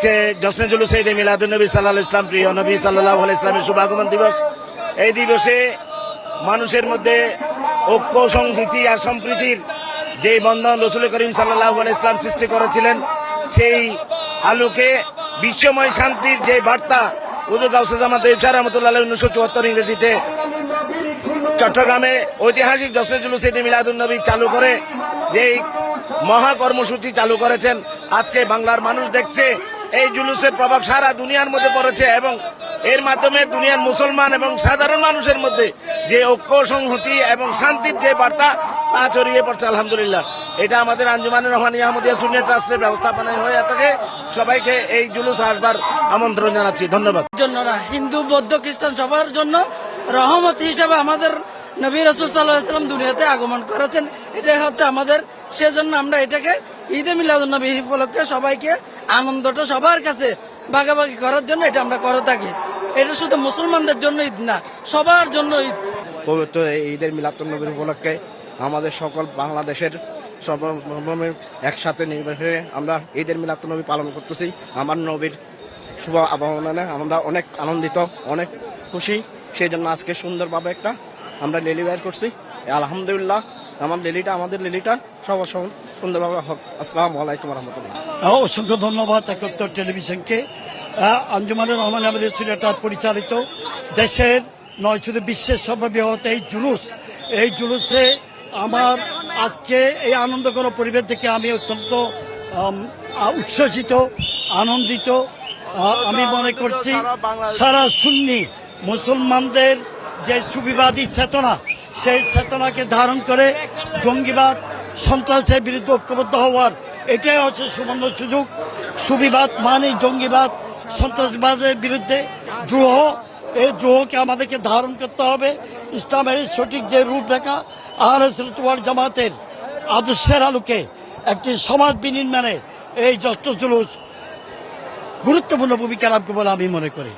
আজকে জশ্নে জুলুস ঈদে মিলাদুন্নবী সাল্লাল্লাহু আলাইহি ওয়াসাল্লাম, প্রিয় নবী সাল্লাল্লাহু আলাইহি ওয়াসাল্লামের শুভাগমন দিবস। এই দিবসে মানুষের মধ্যে ঐক্য, সংহতি আর সম্প্রীতির যে বন্ধন রাসূল করিম সাল্লাল্লাহু আলাইহি ওয়াসাল্লাম সৃষ্টি করেছিলেন, সেই আলোকে বিশ্বময় শান্তির যে বার্তা হুজুর গাউসে জামান দেব শাহ রাহমাতুল্লাহ আলাইহি 1974 ইংরেজিতে চট্টগ্রামে ঐতিহাসিক জশ্নে জুলুস ঈদে মিলাদুন্নবী চালু করে যেই মহা কর্মসূচি চালু করেছেন, আজকে বাংলার মানুষ দেখছে এই জুলুসের প্রভাব সারা দুনিয়ার মধ্যে পড়েছে এবং এর মাধ্যমে দুনিয়ার মুসলমান এবং সাধারণ মানুষের মধ্যে যে ঐক্য, সংহতি এবং শান্তির যে বার্তা তা ছড়িয়ে পড়ছে। আলহামদুলিল্লাহ, এটা আমাদের আঞ্জুমানুর রহমানিয়া আহমদিয়া সুন্নিয়ত ট্রাস্টের ব্যবস্থাপনায় হয়ে থাকে। সবাইকে এই জুলুস আসবার আমন্ত্রণ জানাচ্ছি। ধন্যবাদ। জন্য না, হিন্দু, বৌদ্ধ, খ্রিস্টান সবার জন্য রহমত হিসাবে আমাদের নবী রাসূল সাল্লাল্লাহু আলাইহি ওয়াসাল্লাম দুনিয়াতে আগমন করেছেন। এটাই হচ্ছে আমাদের, সেজন্য আমরা এটাকে ঈদে মিলাদুন্নবী উপলক্ষে সবাইকে আনন্দটা সবার কাছে ভাগাভাগি করার জন্য এটা আমরা করে থাকি। এটা শুধু মুসলমানদের জন্য ঈদ না, সবার জন্য ঈদ। পবিত্র ঈদের মিলাদুন্নবীর উপলক্ষে আমাদের সকল বাংলাদেশের একসাথে নির্বাচনে আমরা ঈদের মিলাদুন্নবী পালন করতেছি। আমার নবীর শুভ আবহমানে আমরা অনেক আনন্দিত, অনেক খুশি। সেই জন্য আজকে সুন্দরভাবে একটা আমরা রেলি বের করছি। আলহামদুলিল্লাহ, আমাদের রেলিটা সবার সুন্দরভাবে হোক। আসসালামু আলাইকুম রহমতুল্লাহ। অসংখ্য ধন্যবাদ একাত্তর টেলিভিশনকে। আঞ্জুমানুর রহমান আমাদের সিলেটার পরিচালিত দেশের নয় শুধু বিশ্বের সর্ববৃহৎ এই জুলুসে আমার আজকে এই আনন্দঘন পরিবেশ থেকে আমি অত্যন্ত উচ্ছ্বসিত, আনন্দিত। আমি মনে করছি সারা সুন্নি মুসলমানদের যে সুবিবাদী চেতনা, সেই চেতনাকে ধারণ করে জঙ্গিবাদ, সন্ত্রাসের বিরুদ্ধে ঐক্যবদ্ধ হওয়ার এটাই হচ্ছে সুবর্ণ সুযোগ। সুবিবাদ মানে জঙ্গিবাদ, সন্ত্রাসবাদের বিরুদ্ধে দ্রোহ। এই দ্রোহকে আমাদেরকে ধারণ করতে হবে ইসলামের সঠিক যে রূপরেখা আহলে সুন্নাত ওয়াল জামাতের আদর্শের আলোকে একটি সমাজ বিনির্মাণে এই জশ্নে জুলুস গুরুত্বপূর্ণ ভূমিকা রাখবে বলে আমি মনে করি।